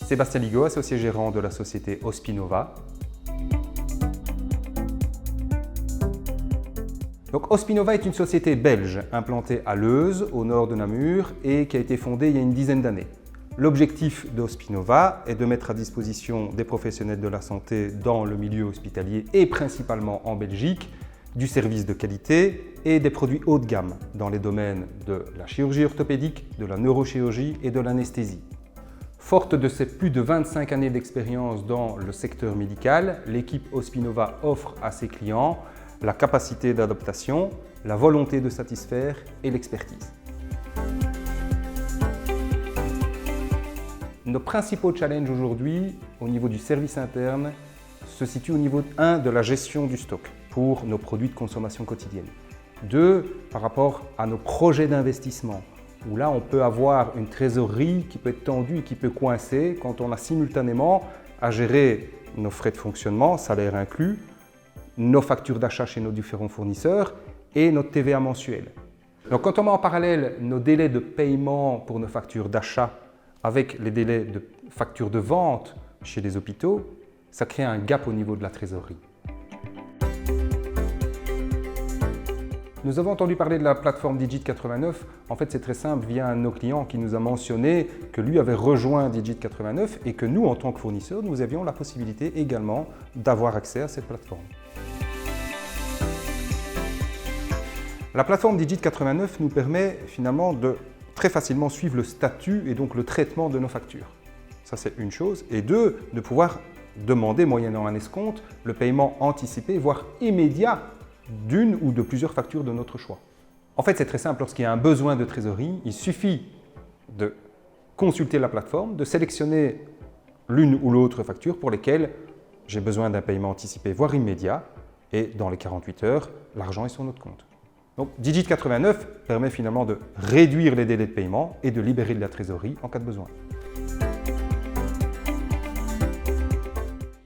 Sébastien Ligaud, associé gérant de la société Hospinova. Donc, Hospinova est une société belge implantée à Leuze, au nord de Namur, et qui a été fondée il y a une dizaine d'années. L'objectif d'Hospinova est de mettre à disposition des professionnels de la santé dans le milieu hospitalier et principalement en Belgique du service de qualité et des produits haut de gamme dans les domaines de la chirurgie orthopédique, de la neurochirurgie et de l'anesthésie. Forte de ses plus de 25 années d'expérience dans le secteur médical, l'équipe Hospinova offre à ses clients la capacité d'adaptation, la volonté de satisfaire et l'expertise. Nos principaux challenges aujourd'hui au niveau du service interne se situent au niveau 1 de la gestion du stock pour nos produits de consommation quotidienne. 2, par rapport à nos projets d'investissement, où là on peut avoir une trésorerie qui peut être tendue et qui peut coincer quand on a simultanément à gérer nos frais de fonctionnement, salaire inclus, nos factures d'achat chez nos différents fournisseurs et notre TVA mensuelle. Donc quand on met en parallèle nos délais de paiement pour nos factures d'achat avec les délais de factures de vente chez les hôpitaux, ça crée un gap au niveau de la trésorerie. Nous avons entendu parler de la plateforme Digit89. En fait, c'est très simple, via un de nos clients qui nous a mentionné que lui avait rejoint Digit89 et que nous, en tant que fournisseurs, nous avions la possibilité également d'avoir accès à cette plateforme. La plateforme Digit89 nous permet finalement de très facilement suivre le statut et donc le traitement de nos factures. Ça, c'est une chose. Et 2, de pouvoir demander, moyennant un escompte, le paiement anticipé, voire immédiat, d'une ou de plusieurs factures de notre choix. En fait, c'est très simple. Lorsqu'il y a un besoin de trésorerie, il suffit de consulter la plateforme, de sélectionner l'une ou l'autre facture pour lesquelles j'ai besoin d'un paiement anticipé, voire immédiat, et dans les 48 heures, l'argent est sur notre compte. Donc, Digit89 permet finalement de réduire les délais de paiement et de libérer de la trésorerie en cas de besoin.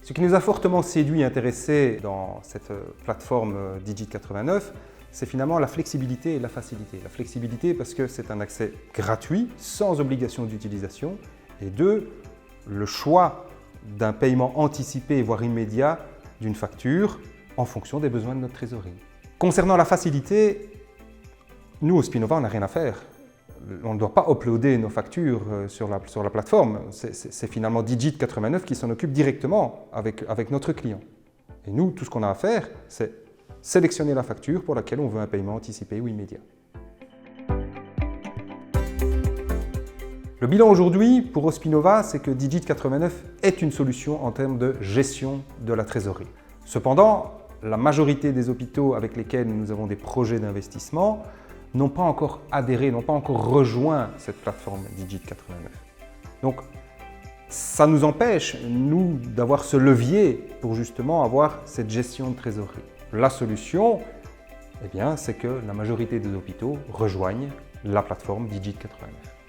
Ce qui nous a fortement séduit et intéressé dans cette plateforme Digit89, c'est finalement la flexibilité et la facilité. La flexibilité parce que c'est un accès gratuit, sans obligation d'utilisation, et 2, le choix d'un paiement anticipé, voire immédiat, d'une facture en fonction des besoins de notre trésorerie. Concernant la facilité, nous, Hospinova, on n'a rien à faire. On ne doit pas uploader nos factures sur la plateforme. C'est finalement Digit89 qui s'en occupe directement avec notre client. Et nous, tout ce qu'on a à faire, c'est sélectionner la facture pour laquelle on veut un paiement anticipé ou immédiat. Le bilan aujourd'hui pour Hospinova, c'est que Digit89 est une solution en termes de gestion de la trésorerie. Cependant, la majorité des hôpitaux avec lesquels nous avons des projets d'investissement n'ont pas encore adhéré, n'ont pas encore rejoint cette plateforme Digit89. Donc, ça nous empêche, nous, d'avoir ce levier pour justement avoir cette gestion de trésorerie. La solution, eh bien, c'est que la majorité des hôpitaux rejoignent la plateforme Digit89.